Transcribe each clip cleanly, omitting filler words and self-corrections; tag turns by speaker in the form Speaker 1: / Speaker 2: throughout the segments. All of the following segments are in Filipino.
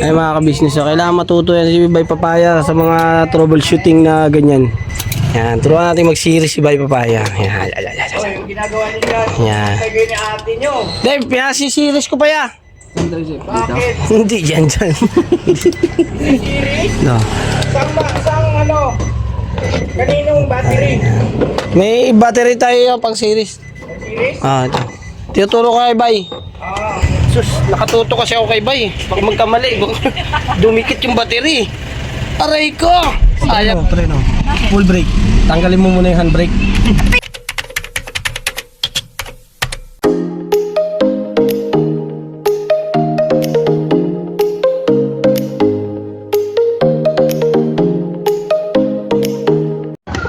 Speaker 1: Ay mga ka-business, so, kailangan matuto yan si Bay Papaya sa mga troubleshooting na ganyan. Yan, turuan natin mag-series si Bay Papaya. Yan, yan, yan, yan.
Speaker 2: Oh, yung ginagawa niya
Speaker 1: Yan.
Speaker 2: kagay ni ate nyo.
Speaker 1: Dave, pinasi-series ko pa ya.
Speaker 2: Bakit?
Speaker 1: Hindi, dyan.
Speaker 2: Series?
Speaker 1: No.
Speaker 2: Sang ano? Kaninong battery?
Speaker 1: May battery tayo pang series.
Speaker 2: Series?
Speaker 1: Ah, ito. Tinuturo ko kay Bay.
Speaker 2: Ah.
Speaker 1: Sus, nakatuto kasi ako kay Bay. Baka magkamali. Dumikit yung battery. Aray ko! Sayang. Preno. Full brake. Tanggalin mo muna yung handbrake.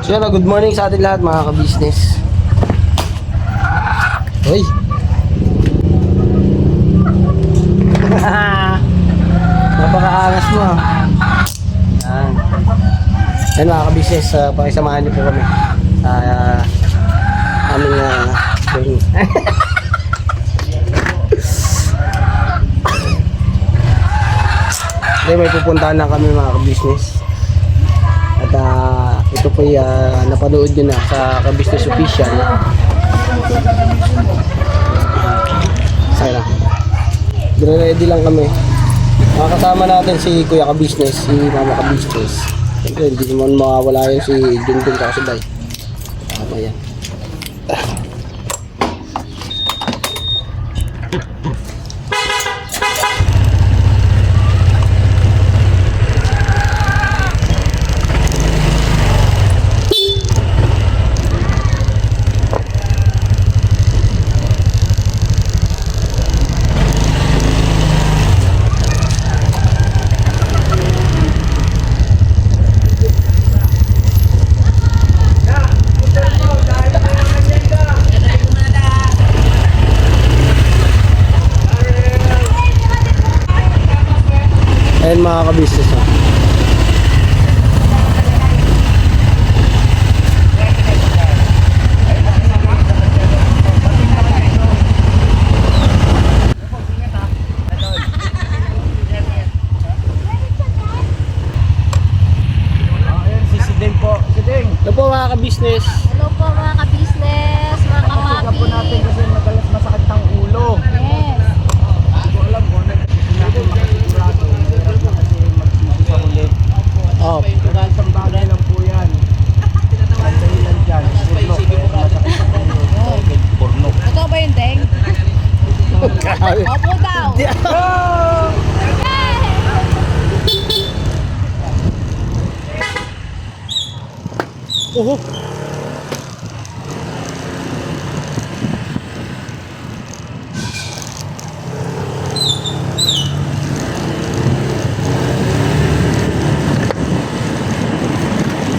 Speaker 1: So yan, good morning sa atin lahat mga ka-business. Hoy! Napakaangas mo. Yan. Yan mga ka-business, pakisamahan niyo po kami sa aming journey. Okay, may pupuntahan na kami mga ka-business. At ito po napanood nyo na sa ka-business official. Sana. Dire-ready lang kami. Makakasama natin si Kuya ka-business, si Mama ka-business. Siyempre, hindi naman mawawala yun si Dingding Kakasibay. Tama yan. Ayan mga ka-business. Hello po mga ka-business.
Speaker 3: Hello po mga ka-business, mga
Speaker 2: Tingnan po natin
Speaker 3: kapapi.
Speaker 2: kasi madalas masakit ang ulo.
Speaker 3: Yes.
Speaker 2: Hindi ko alam kung ano. Hindi ko sigurado. Meron na kasi magsisi sa ulit.
Speaker 1: Oh,
Speaker 2: Dahil sa bagay lang po yan. Ang dahilan dyan. Purnok. Masakit ang ulo. Purnok.
Speaker 3: Totoo ba yun, Deng? Opo daw.
Speaker 1: uhu.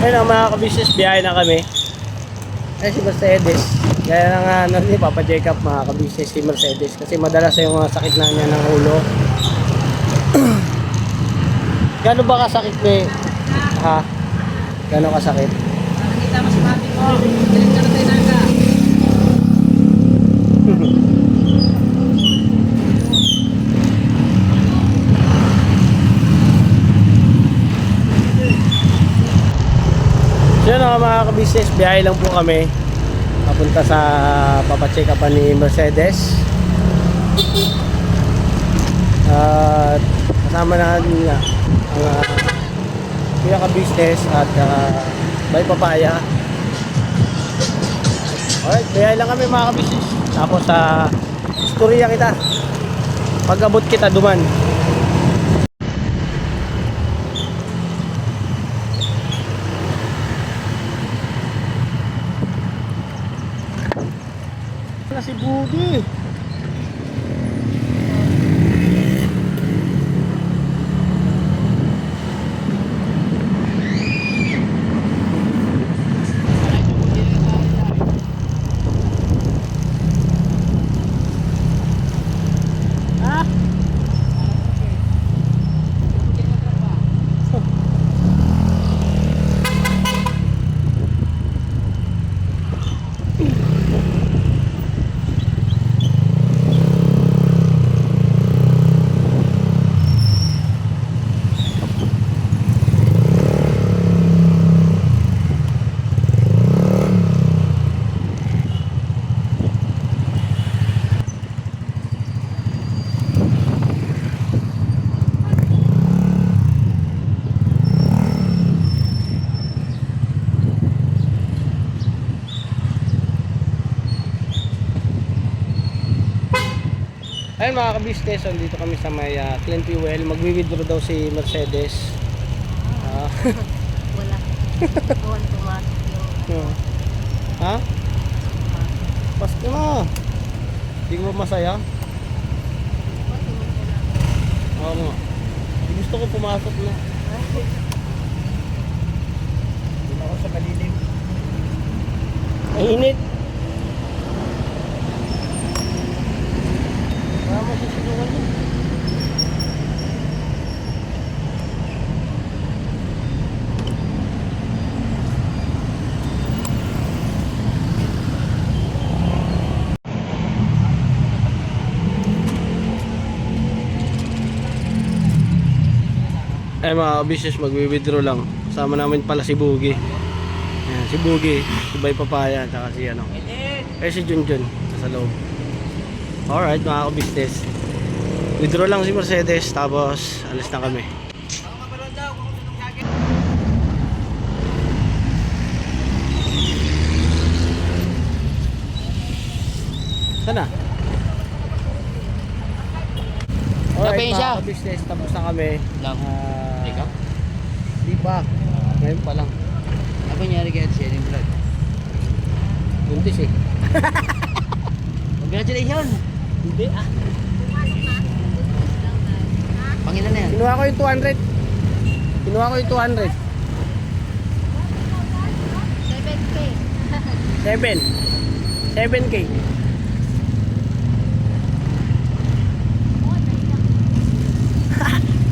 Speaker 1: Ayun mga ka-business, biyahe na kami. Ay si Mercedes. Kaya na nga papacheck up mga ka-business si Mercedes. Kasi madalas yung sakit na niya ng ulo. Gano'n ba kasakit may? Ha? Gano'n kasakit?
Speaker 3: Nakita mo si papi mo. Galing ka na tayo naga.
Speaker 1: So yun mga ka-business, biyahe lang po kami papunta sa papacheck up ni Mercedes. At kasama natin nga ang Kuya ka-business at Bay Papaya. Alright, biyahe lang kami mga ka-business. Tapos istorya kita pag abot kita duman. Si Budi. Ayun mga ka-business, dito kami sa may Clint Fuel. Magwi-withdraw daw si Mercedes.
Speaker 3: Wala. Buwan pumasok yung...
Speaker 1: Ha? Pasko na. Hindi mo masaya? Oo nga. Gusto ko pumasok na.
Speaker 2: Doon ako sa malilim.
Speaker 1: Mainit. Wala mo susunod yun. Eh mga business, magwi-withdraw lang. Kasama namin pala si Boogie. Ayan, si Boogie, si Bay Papaya, tsaka si ano. Eh si Junjun, sa loob. Alright mga business. Withdraw lang si Mercedes, tapos alis na kami. Sana?
Speaker 2: Napin siya.
Speaker 1: Mga business, tapos na kami.
Speaker 2: Lang. Ikaw?
Speaker 1: Di pa. Ngayon pa lang.
Speaker 2: Ano nangyari kaya sa Shedding Vlog?
Speaker 1: Buntis eh.
Speaker 2: Congratulations!
Speaker 1: Hindi ah.
Speaker 2: Pangilan na yan.
Speaker 1: Kinuha ko yung 200. Kinuha ko yung 200.
Speaker 3: 7K.
Speaker 1: 7. 7K.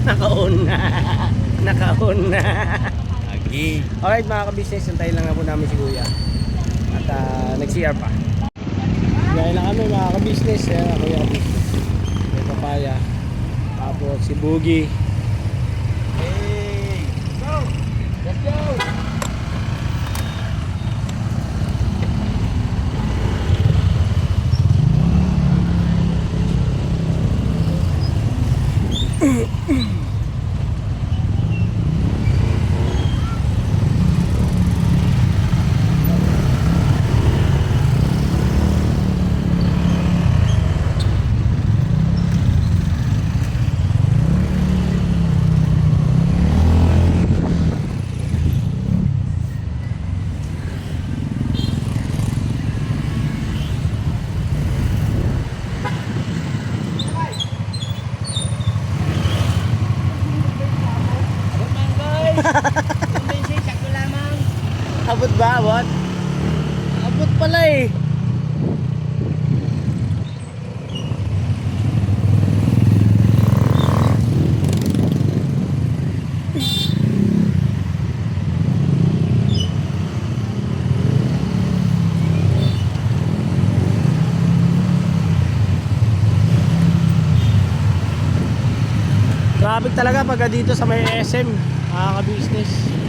Speaker 1: Naka-on na. Naka-on na.
Speaker 2: Lagi.
Speaker 1: Alright mga ka-business, antayin lang na po namin si Kuya. At nag-CR pa. Gaya na kami mga ka-business. Kuya ka-business. May Papaya. Tapos si Boogie.
Speaker 2: Hey! Go! Let's go!
Speaker 1: Abot ba? Abot? Abot pala eh. Traffic talaga pagka dito sa may SM, ka-business.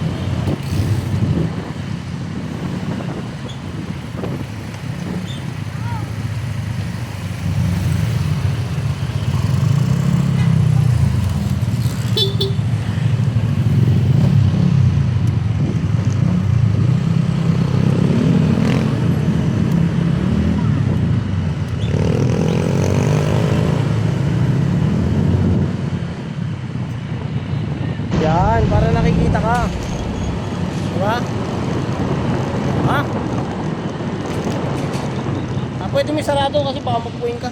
Speaker 1: Yan, para nakikita ka. Diba? Ha? Pwede may sarado kasi baka magpuin ka.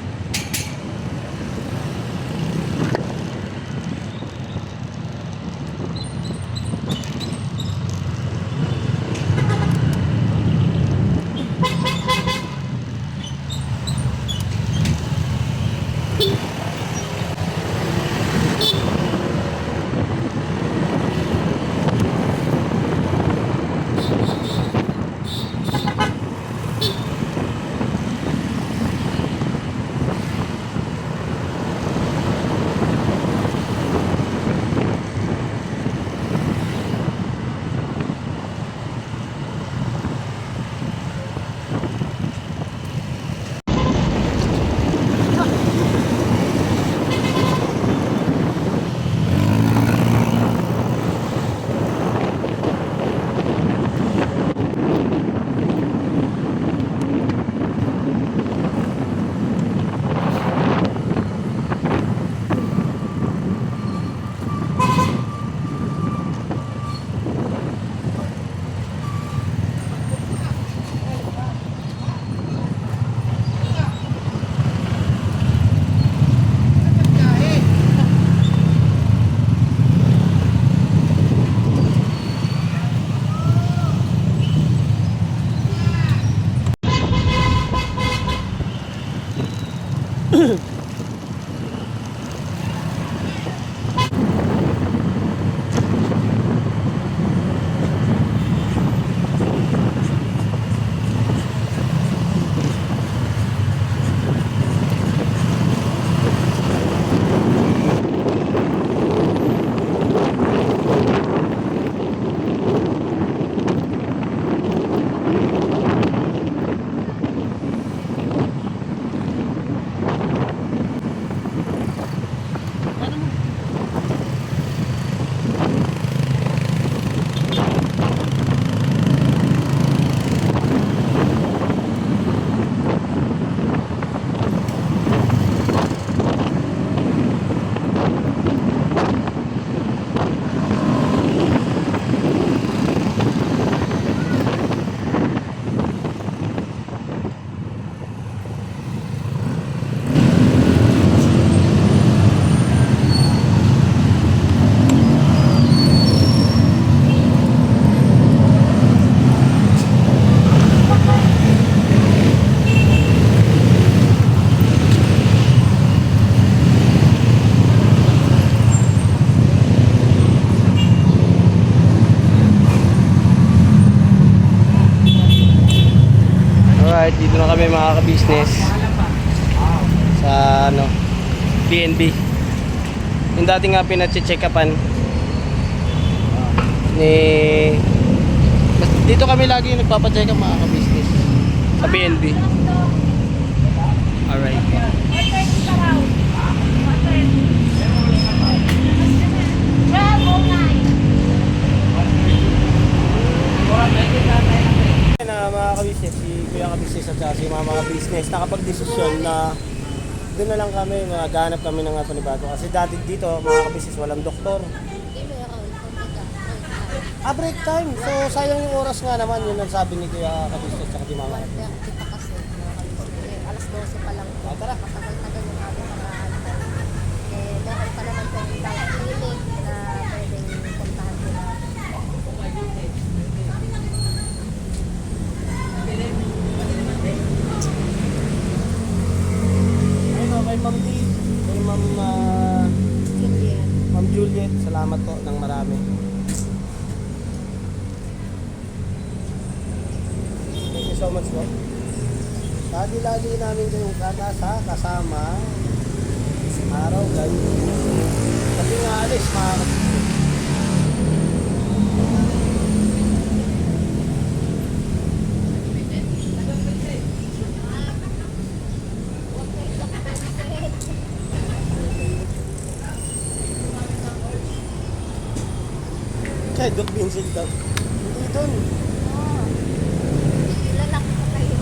Speaker 1: Alright, dito na kami mga ka-business sa ano, BNB. Yung dati nga pinache-check-upan ni dito kami lagi nagpapa-check up mga ka-business sa BNB. Alright. Na mga ka-business, si Kuya ka-business at saka si Mama ka-business nakapag-desisyon na doon na lang kami, maghanap kami ng panibago. Kasi dati dito mga ka-business walang doktor. Break time. So sayang yung oras nga naman, yun ang sabi ni Kuya ka-business at saka si Mama.
Speaker 3: Kita kasi, alas 12 pa lang.
Speaker 1: Tara.
Speaker 3: Matagal-tagal yung ating mga antay. Meron pa naman po yung clinic na pwedeng puntahan ko na.
Speaker 1: Ayun, kay Ma'am D, kay Ma'am Juliet, salamat po ng marami. Thank you so much po. Lagi-lagi namin kayong kasama araw gabi. Kasi nga alis mga kay Doc Vincent daw. Hindi doon.
Speaker 3: Lalaki ko kayo.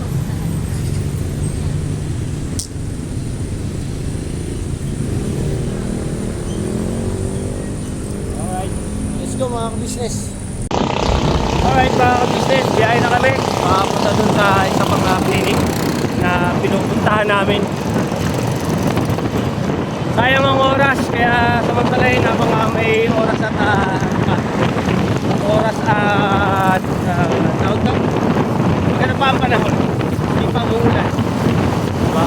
Speaker 1: Alright, let's go mga ka-business. Alright mga ka-business, biyahe na kami. Makapunta dun sa isa pang clinic na pinupuntahan namin. Sayang ang oras, kaya samantalahin na mga may oras at tawag daw. Maganda pa ang panahon. Hindi pa umuulan. Diba?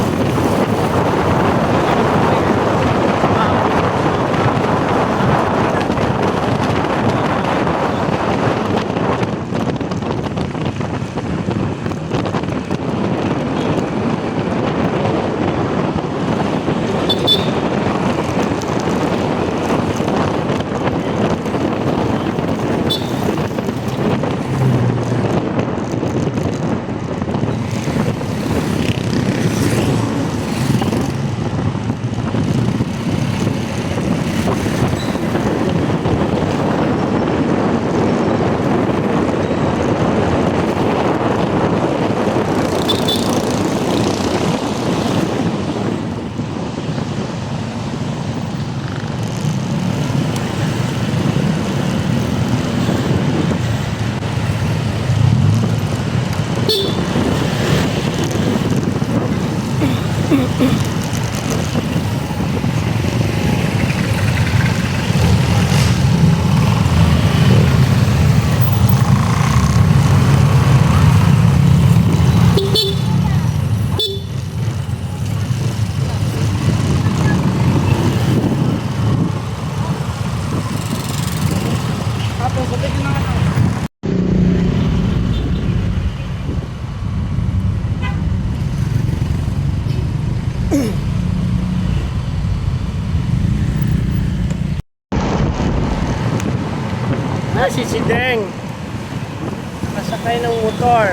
Speaker 1: Si Deng nakasakay ng motor.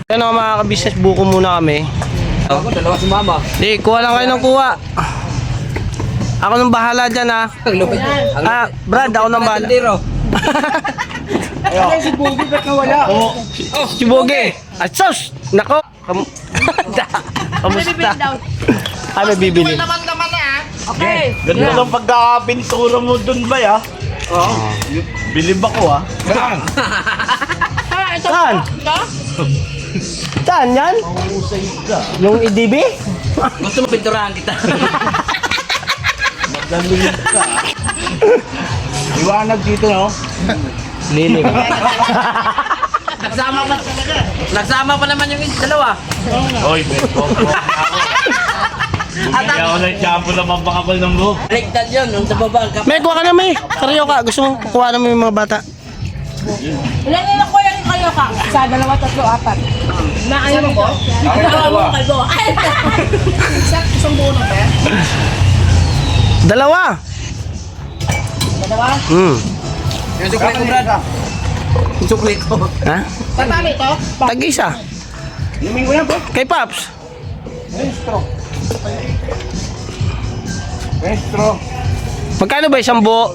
Speaker 1: Ano mga ka-business, buko muna kami.
Speaker 2: Ako, dalawa si mama.
Speaker 1: Di, kuha lang kayo ng kuha. Ako nang bahala dyan ha. Brad, ako nang bahala.
Speaker 2: Ay, si Bobby, ba't nawala?
Speaker 1: Si Boge. At sus! Nako! Kamusta? Ay, may bibili.
Speaker 3: Okay.
Speaker 2: Ganda ng pagkakapintura mo dun ba ya? Oo. Bilib ako ah.
Speaker 1: Saan? Saan yan? Yung IDB?
Speaker 2: Gusto mo pinturahan kita? Magaling ka. Iwanag dito no?
Speaker 1: Liling.
Speaker 2: Nagsama pa naman yung dalawa. Oy, beto. Hindi ako nag-champo na mapakapal ng buhok. Ligtad yun, nung sa baba.
Speaker 1: May kuha ka na may. Karyo ka. Gusto mo kuha na mo yung mga bata.
Speaker 3: Ilan nila ko yan kayo ka? Isa, 2, 3, 4. Na ayaw mo ko? Ayaw mo kalbo. Ay! Isang buo na ba?
Speaker 1: Dalawa.
Speaker 2: Yung sukli ko, Brad. Yung sukli ko.
Speaker 1: Ha?
Speaker 3: Patami ito?
Speaker 1: Tag-isa.
Speaker 2: Luming ko yan, bro.
Speaker 1: Kay Paps.
Speaker 2: Restro. Restro.
Speaker 1: Magkano ba isang buo?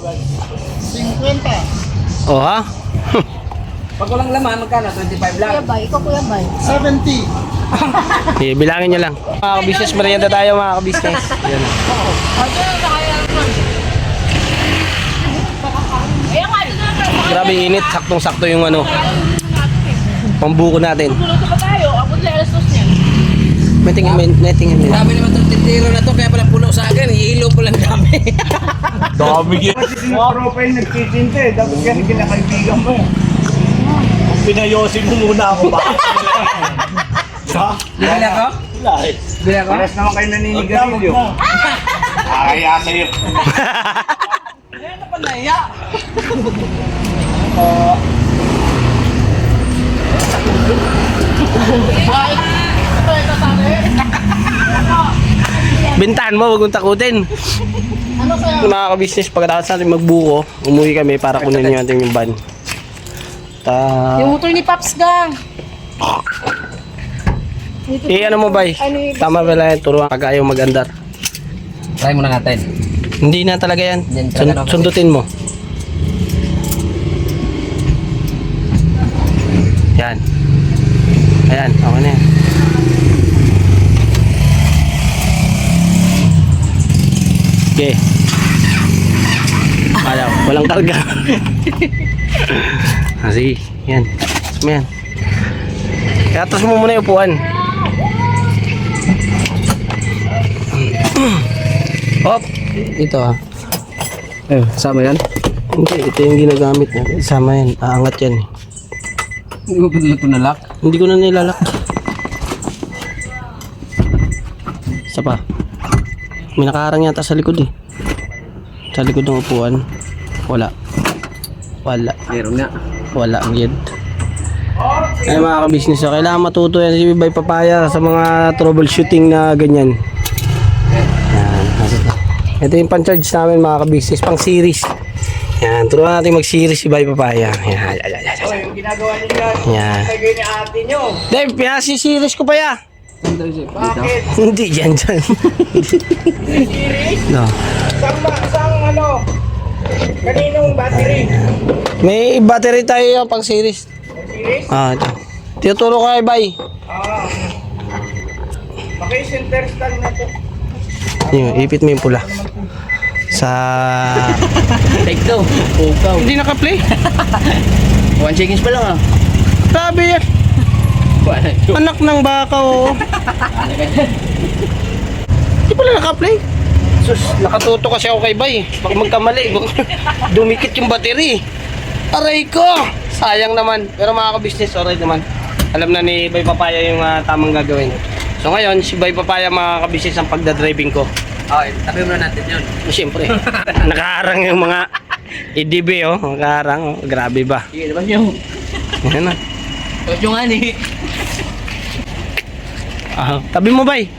Speaker 2: 50.
Speaker 1: Oh ha?
Speaker 2: Pag walang laman, magkano? 25 lang.
Speaker 3: Kuya Bay, ikaw Kuya Bay.
Speaker 2: 70.
Speaker 1: Sige, bilangin nyo lang. Mga ka-business, merienda tayo mga ka-business. Yan. Grabe init, saktong-sakto yung ano. Pambuko natin.
Speaker 3: Tuluto pa tayo. Abot na alas 2 niyan.
Speaker 1: Neting.
Speaker 2: Sabi naman itong tindero na to, kaya pala puno sa akin. Ihilo po lang kami. Dami yun. Kasi si profile nagtitinta eh. Dapat yan kinakaibigan mo eh. Kung pinayosin mo muna ako ba? Ha? Bila ko? Bila ko? Paras naman kayo naninigarilyo. Kaya sa'yo. Kaya ka pa naiya.
Speaker 1: Bintahan mo, huwag mong takutin. Mga ka-business, pagkatapos natin magbuko, umuwi kami para kunin yung ating yung van.
Speaker 3: Yung motor ni Paps gang.
Speaker 1: Ano mo bay? Tama ba lang yan, turuan pag ayaw mag-andar.
Speaker 2: Try mo na natin.
Speaker 1: Hindi na talaga yan.
Speaker 2: Yan talaga, no?
Speaker 1: Sundutin mo. Yan. Ayan, okay na yan. Okay. Walang karga. Sige, yan. Tapos mo yan. Kaya tapos mo muna yung upuan. Hop! Ito ah.
Speaker 2: Sama yan?
Speaker 1: Hindi, ito yung ginagamit niya. Sama yan. Aangat yan.
Speaker 2: Hindi mo pala ito nalak?
Speaker 1: Hindi ko na nilalak. Isa pa. May nakaharang yata sa likod eh. Sa likod ng upuan. Wala.
Speaker 2: Meron nga.
Speaker 1: Wala. Yun. Ay mga ka-business, so, kailangan matuto yan si Bay Papaya sa mga troubleshooting na ganyan. Yan. Ito yung pan-charge namin mga ka-business. Pang series. Yan. Turuan natin mag-series si Bay Papaya. Yan.
Speaker 2: Yung ginagawa niyo
Speaker 1: Yan.
Speaker 2: kagay ni ate nyo.
Speaker 1: Dave, pinasi-series ko pa ya.
Speaker 2: Bakit?
Speaker 1: Hindi, dyan. No.
Speaker 2: Sang ano? Kaninong battery?
Speaker 1: May battery tayo pang series.
Speaker 2: Series?
Speaker 1: Ito. Tinuturo ko kay Bay.
Speaker 2: Maki-center stand na to.
Speaker 1: Yun, ipit mo yung pula. Sa...
Speaker 2: Take two. Pukaw.
Speaker 1: Hindi naka-play.
Speaker 2: 1 seconds pa lang ah.
Speaker 1: Sabi yan. Anak ng baka oh. Hindi pala naka-play. Sus, nakatuto kasi ako kay Bay. Baka magkamali. Dumikit yung battery. Aray ko! Sayang naman. Pero mga ka-business, alright naman. Alam na ni Bay Papaya yung tamang gagawin. So ngayon, si Bay Papaya mga ka-business ang pagdadriving ko.
Speaker 2: Okay, tabi mo na natin yun.
Speaker 1: Siyempre, nakaharang yung mga EDB oh. Nakaharang oh. Grabe ba?
Speaker 2: Sige naman yung.
Speaker 1: Yan na.
Speaker 2: Huwag yung ani.
Speaker 1: Tabi mo bay.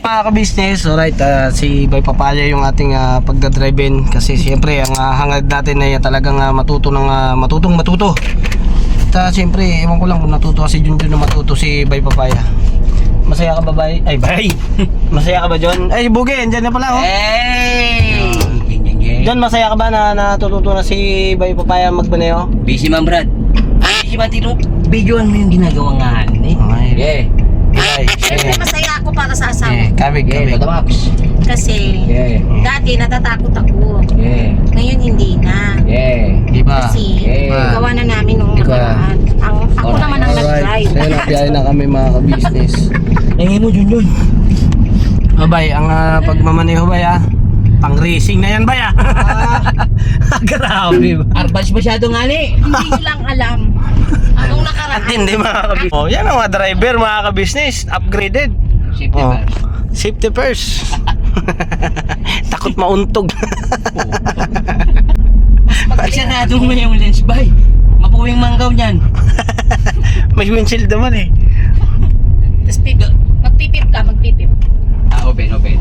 Speaker 1: Mga ka-business, alright, si Bay Papaya yung ating pagdadrive-in kasi siyempre ang hangad natin ay talagang matuto. siyempre, ewan ko lang kung natuto si Junjun na matuto si Bay Papaya. Masaya ka ba, Bay? Ay, Bay! Masaya ka ba, John? Ay, Bugi, andyan na pala, oh.
Speaker 2: Hey!
Speaker 1: John, masaya ka ba na natututo na si Bay Papaya magbaneo?
Speaker 2: Busy man, Brad. Busy man, Tino. Videoan mo yung ginagawa nga, eh.
Speaker 1: Ay,
Speaker 2: Yeah.
Speaker 1: Bay,
Speaker 3: Siyempre masaya ako para sa asawa ko.
Speaker 1: kabig, kabig.
Speaker 2: Tatawaps.
Speaker 3: Kasi
Speaker 2: Yeah.
Speaker 3: dati natatakot ako.
Speaker 2: Yeah.
Speaker 3: Ngayon hindi na.
Speaker 2: Yeah.
Speaker 1: Diba?
Speaker 3: Kasi
Speaker 2: Yeah.
Speaker 3: gawa na namin nung
Speaker 1: Diba?
Speaker 3: nakaraan. Ako
Speaker 2: Alright.
Speaker 3: naman ang nag-drive.
Speaker 1: Ngayon, nabiyahe na kami mga ka-business.
Speaker 2: Tingin mo, Junjun.
Speaker 1: Bay, ang pagmamaneho, Bay, pang-racing na yan, Bay, Grabe ba?
Speaker 2: Arbas masyado nga, ni.
Speaker 3: Hindi nyo lang alam. Anong nakaraan?
Speaker 1: At hindi mga ka-business. Oh, yan ang mga driver, mga ka-business. Upgraded.
Speaker 2: Safety
Speaker 1: Oh.
Speaker 2: first.
Speaker 1: Safety first. Takot mauntog.
Speaker 2: Pag sarado mo yung lens, bay. Mapuwing manggaw niyan.
Speaker 1: May windshield naman eh.
Speaker 3: Tapos magpipip ka, magpipip.
Speaker 2: Open, open.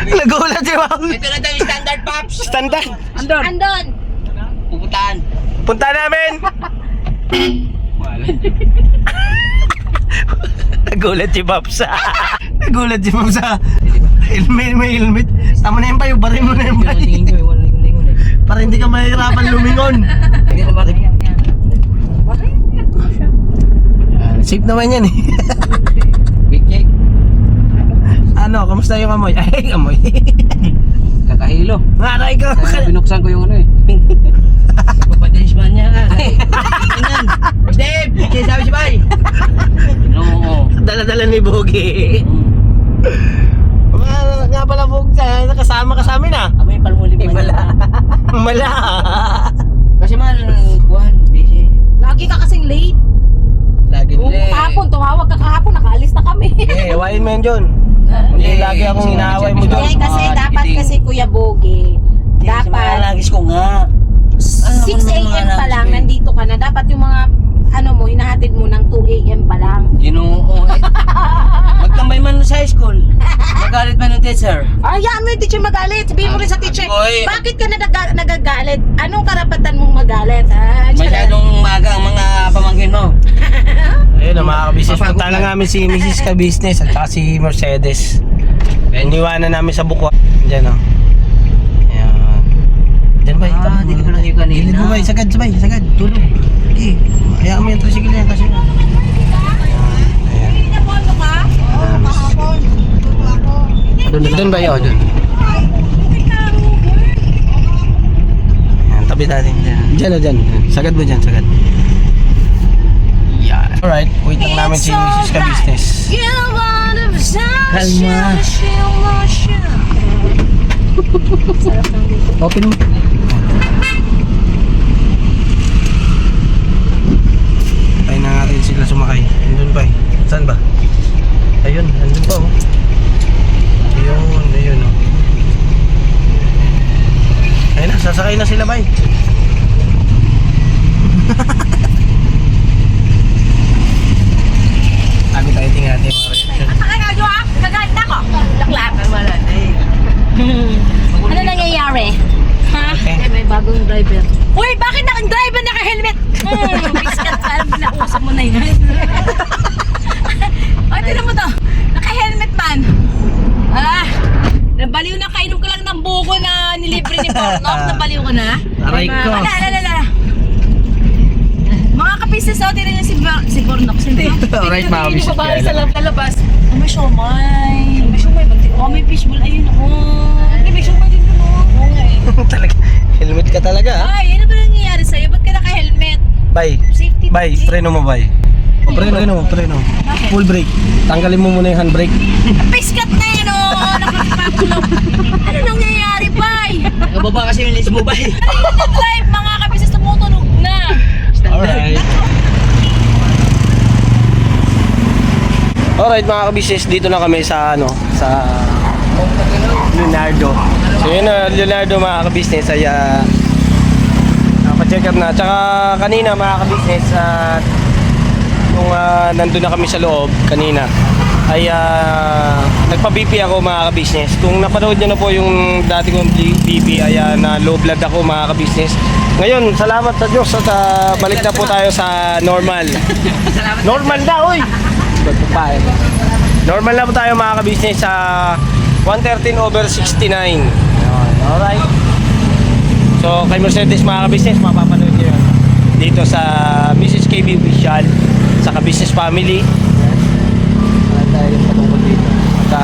Speaker 1: Nagulat si Ma'am.
Speaker 2: Ito na daw yung standard, Pops.
Speaker 1: Standard.
Speaker 3: Andon!
Speaker 2: Pupuntahan.
Speaker 1: Punta namin. Nagulat si Pops. Nagulat si Pops. Helmet, may helmet. Tama na yun pa, barin mo na yun pa.
Speaker 2: Tingin ko, wala lingon eh.
Speaker 1: Para hindi ka mahirapan lumingon.
Speaker 2: Hindi na ba?
Speaker 1: Safe naman yan eh.
Speaker 2: Big check.
Speaker 1: Ano, kamusta yung amoy? Ay, amoy.
Speaker 2: Kakahilo.
Speaker 1: Maray ko.
Speaker 2: Kaya binuksan ko yung ano eh. Papadilis man niya ka. Tingnan. Steve! Sige, sabi si Bay. No.
Speaker 1: Dala-dala ni Bogi. Nga pala Bog, nakasama ka sa amin ah.
Speaker 2: Amoy palmuli man niya.
Speaker 1: Mala.
Speaker 2: Kasi man, buwan, busy.
Speaker 3: Lagi ka kasing late.
Speaker 1: Lagi
Speaker 3: Kahapon, tumawag ka kahapon, nakaalis na kami.
Speaker 1: Eh, wain mo yun, John. Hindi lagi akong inaaway mo, John.
Speaker 3: Hindi, kasi dapat kasi Kuya Bogi, dapat
Speaker 2: Malagis ko nga.
Speaker 3: 6 a.m. pa lang, nandito ka na. Dapat yung mga, ano mo, hinahatid mo ng 2 a.m. pa lang.
Speaker 2: Ginoo eh. Magtambay man sa high school. Magalit man ng teacher.
Speaker 3: Ay, yan mo yung teacher magalit. Sabihin mo rin sa teacher,
Speaker 2: Oy.
Speaker 3: bakit ka na nagagalit? Anong karapatan mong magalit? Ha?
Speaker 2: Masyadong maga ang mga pamangkin mo.
Speaker 1: Ayun, mga ka-business.
Speaker 2: Mapagod
Speaker 1: Punta na
Speaker 2: na.
Speaker 1: namin si Mrs. Ka-business at saka si Mercedes. Iniwanan namin sa bukwa. Diyan, oh. Ayan. Diyan ba?
Speaker 2: Dito ko lang yung kanina.
Speaker 1: Gilid mo ba? Sagad, sabay. Sagad. Tulog. Okay. Hayaan mo yung tricycle na yan kasi. Ayan.
Speaker 3: Pinapondo ka? Oo, kahapon. Tuto ako.
Speaker 1: Doon ba yun? Doon. Ayan, tabi natin dyan. Dyan o dyan. Sagad mo dyan, sagad. Yan. Alright, wait lang namin si Mrs. Ka-business.
Speaker 2: Kalma.
Speaker 1: Open mo. Tayo na natin sila sumakay. Nandun pa eh. Saan ba? Ayun, nandun pa oh. Ayun, ayun oh. Ayun na, sasakay na sila bay. Sabi tayo tingnan natin mga reaction.
Speaker 3: Nakakagayo ah? Kagalit ako. Laklakan wala na eh. Ano nangyayari? Ha? Eh, may bagong driver. Uy, bakit naka-driver naka-helmet? Biskat ka, nausap mo na yun. Ay, tinan mo to. Naka-helmet man. Nabaliw na, kainom ka lang ng buko na nilibre ni Pornok. Nabaliw ka na.
Speaker 1: Aray ko.
Speaker 3: Ala. Mga kapisnes daw, tinan niyo si Pornok.
Speaker 1: Alright, mga kapisnes.
Speaker 3: Babae sa lalabas. Oh, may siomay. May siomay ba? Oh, may fishbowl. Ayun, oh. May siomay din doon, oh. Oo nga eh.
Speaker 1: Talaga, helmet ka talaga ah.
Speaker 3: Ay, ano ba nangyayari sa'yo? Ba't ka naka-helmet?
Speaker 1: Bay,
Speaker 3: Safety
Speaker 1: bay, preno mo bay. O, preno. Full brake. Tanggalin mo muna yung handbrake.
Speaker 3: Piskat na yan, oh. Nakapagulong. Ano nangyayari, bay?
Speaker 2: Nakababa kasi yung lens mo, bay.
Speaker 3: Nag-live, mga kapisnes, tumutunog na.
Speaker 1: Alright. Alright mga kabisnes, dito na kami sa sa Leonardo. So yun na, Leonardo mga kabisnes ay nakapacheck up na. Tsaka kanina mga kabisnes nung nandun na kami sa loob kanina, ay nagpa-BP ako mga ka-business. Kung napanood nyo na po yung dati kong BP ay na low blood ako mga ka-business. Ngayon, salamat sa Diyos at balik na po tayo sa normal. Normal na, oy! Normal na po tayo mga ka-business sa 113/69. Alright. So, kay Mercedes mga ka-business, mapapanood nyo yun dito sa Mrs. KB Official sa ka-business family.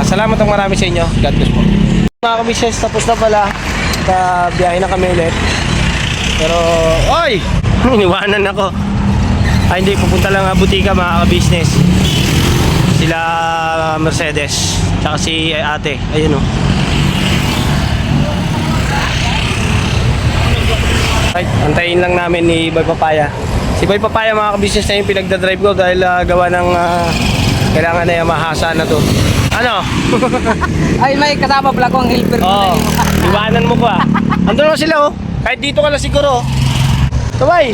Speaker 1: Salamat ang marami sa inyo. God bless po. Mga ka-business, tapos na pala. Biyahe na kami ulit. Pero, oy! Iniwanan ako. Ay, hindi. Pupunta lang butika mga ka-business. Sila Mercedes. Tsaka si ate. Ayun o. Right, antayin lang namin ni Boy Papaya. Si Boy Papaya mga ka-business na yung pinagdadrive ko dahil gawa ng kailangan na yung mahasa na to. Ano?
Speaker 4: Ay, may kasama pala ko ang helper ko.
Speaker 1: Oo. Iwanan mo pa. Andun na sila oh. Kahit dito ka lang siguro. Sabay.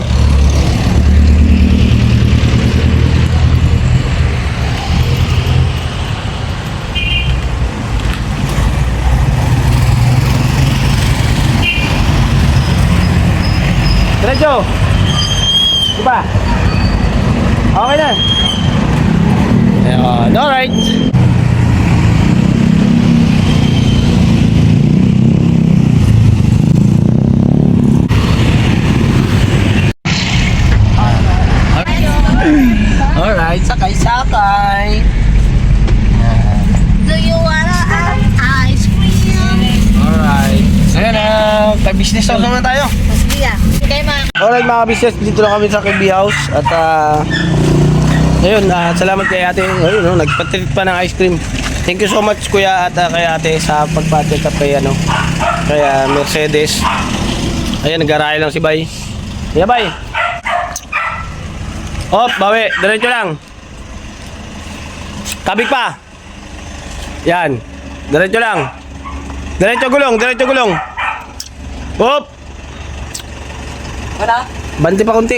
Speaker 1: Diretso. Diba? Okay na. Ayun. Alright. Alright, sakay-sakay.
Speaker 3: Do you wanna have ice cream?
Speaker 1: Alright. Ayan na, business house naman tayo.
Speaker 3: Sige ah. Okay ma.
Speaker 1: Alright mga business, dito na kami sa KB House. At ayun, salamat kay ate. Ayun, nagpatreat pa ng ice cream. Thank you so much kuya at kay ate sa pagpatreat up kay kay Mercedes. Ayan, nag-aray lang si Bay. Yeah, Bay. Op, bawi, diretso lang. Kabig pa. Yan. Diretso lang. Diretso gulong, diretso gulong. Op.
Speaker 4: Wala?
Speaker 1: Banti pa konti.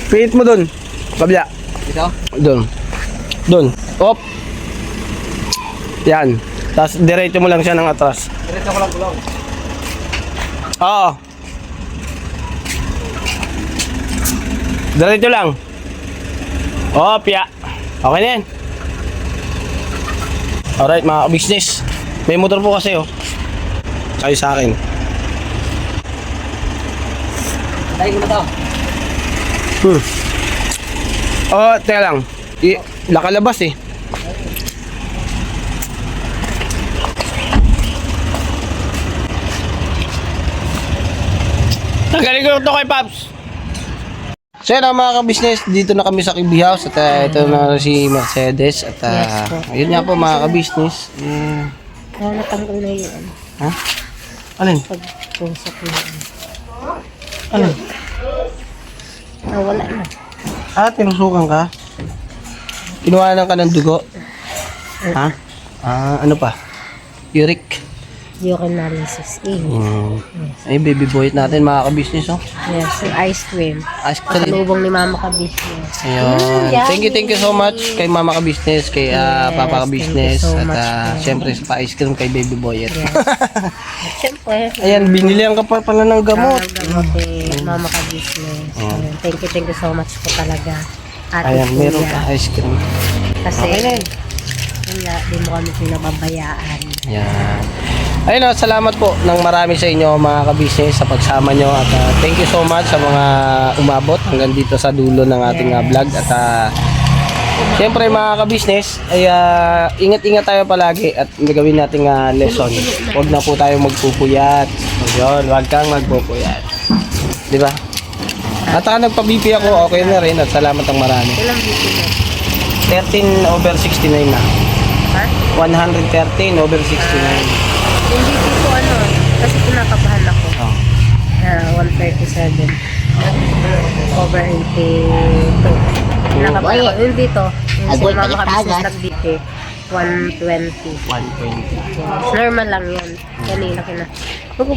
Speaker 1: Pihit mo dun. Kabila.
Speaker 4: Dito?
Speaker 1: Dun. Dun. Op. Yan. Tapos diretso mo lang siya ng atras.
Speaker 4: Diretso ko lang gulong.
Speaker 1: Oo. Diretso lang. Op, ya. Okay na yan. Alright mga business. May motor po kasi oh. Kayo sa akin.
Speaker 4: Tayo ko na to.
Speaker 1: Oh, teka lang. Nakalabas eh. Tanggalin ko ito kay Paps. So yan mga ka-business, dito na kami sa KB House at ito na si Mercedes at ayun nga po mga ka-business.
Speaker 3: Natanggal na yun.
Speaker 1: Ha? Alin?
Speaker 3: Pagpusok na yun.
Speaker 1: Alin?
Speaker 3: Nawala na.
Speaker 1: Tinusukan ka? Kinuhanan ka ng dugo? Ha? Ano pa? Uric?
Speaker 3: Urinalysis.
Speaker 1: Ay, baby boy natin mga ka-business oh.
Speaker 3: Yes, ice cream.
Speaker 1: Ice cream.
Speaker 3: Pasalubong ni Mama ka-business.
Speaker 1: Ayun.
Speaker 3: Yummy.
Speaker 1: Thank you so much kay Mama ka-business, kay Papa ka-business,
Speaker 3: thank you so
Speaker 1: at
Speaker 3: much,
Speaker 1: syempre sa ice cream kay baby boy.
Speaker 3: Yes. Siyempre.
Speaker 1: Ayan, binilihan ka pa pala ng gamot.
Speaker 3: Gamot kay Mama ka-business. Ayun, thank you so much po talaga. Ate
Speaker 1: Ayan, meron
Speaker 3: Kuya.
Speaker 1: pa ice cream.
Speaker 3: Kasi,
Speaker 1: Okay na yun.
Speaker 3: yun nga, di mo kami pinababayaan.
Speaker 1: Ayan. Ayun o, salamat po ng marami sa inyo mga ka-business sa pagsama nyo at thank you so much sa mga umabot hanggang dito sa dulo ng ating vlog at siyempre mga ka-business ay ingat-ingat tayo palagi at gagawin nating lesson. Huwag na po tayo magpupuyat. Yun, huwag kang magpupuyat. Di ba? At nagpa-BP ako, okay na rin at salamat ang marami.
Speaker 3: Ilang video na?
Speaker 1: 13/69 na.
Speaker 3: Ha?
Speaker 1: 113/69.
Speaker 3: Yung BP ko kasi kinakabahan ako.
Speaker 1: Oh.
Speaker 3: 137 over 82. Kinakabahan ako. Yung dito, yung si Mama ka-business nag-BP, 120.
Speaker 1: 120.
Speaker 3: Yes, normal lang yun. Kanina pag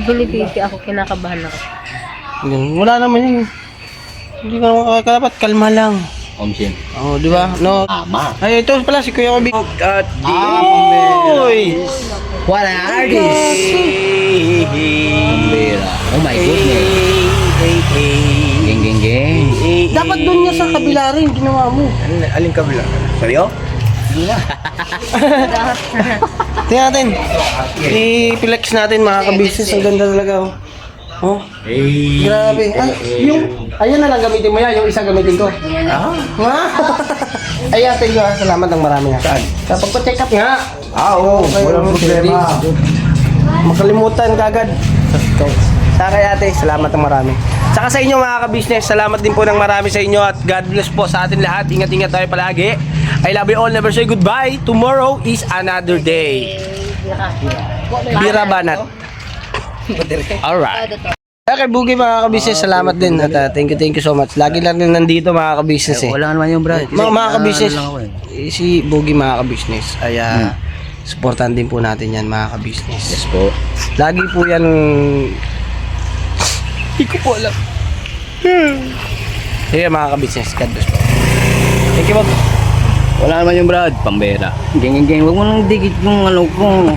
Speaker 3: binibiti ako, kinakabahan ako.
Speaker 1: Wala naman yun. Hindi ka naman dapat kalma lang.
Speaker 2: Omshin.
Speaker 1: Oh, di ba? No.
Speaker 2: Ama.
Speaker 1: Ay, ito pala si Kuya Kabi.
Speaker 2: At
Speaker 1: Oy!
Speaker 2: What an artist! Pambira. Oh my goodness. Geng, geng, geng.
Speaker 1: Dapat doon niya sa kabila rin, ginawa mo.
Speaker 2: Aling kabila? Seryo?
Speaker 1: Tingnan natin. I-flex natin mga kabisnes. Ang ganda talaga. Oh. Oh.
Speaker 2: Hey.
Speaker 1: Grabe. Ah, ayan na lang gamitin mo yan. Yung isa gamitin ko.
Speaker 2: Ah?
Speaker 1: Nga? Ayan, thank you. Salamat ng marami nga.
Speaker 2: Saan?
Speaker 1: Sa pagpa-check up nga.
Speaker 2: Oo, walang problema.
Speaker 1: Makalimutan kagad. Sa kay ate, salamat ng marami. Saka sa inyo mga ka-business, salamat din po ng marami sa inyo at God bless po sa atin lahat. Ingat-ingat tayo palagi. I love you all. Never say goodbye. Tomorrow is another day. Bira banat. Alright. Okay, Bugi mga ka-business, salamat din. At thank you so much. Lagi lang din nandito mga ka-business eh.
Speaker 2: Wala naman yung brad.
Speaker 1: Mga ka-business,
Speaker 2: Ano lang ako
Speaker 1: si Bugi mga ka-business, ay supportan din po natin yan mga ka-business.
Speaker 2: Yes po.
Speaker 1: Lagi po yan, hindi ko po alam. Sige mga ka-business, God bless po. Thank you, Bob.
Speaker 2: Wala naman yung brad. Pambera. Geng, geng, geng. Huwag mo nang digit yung ano ko.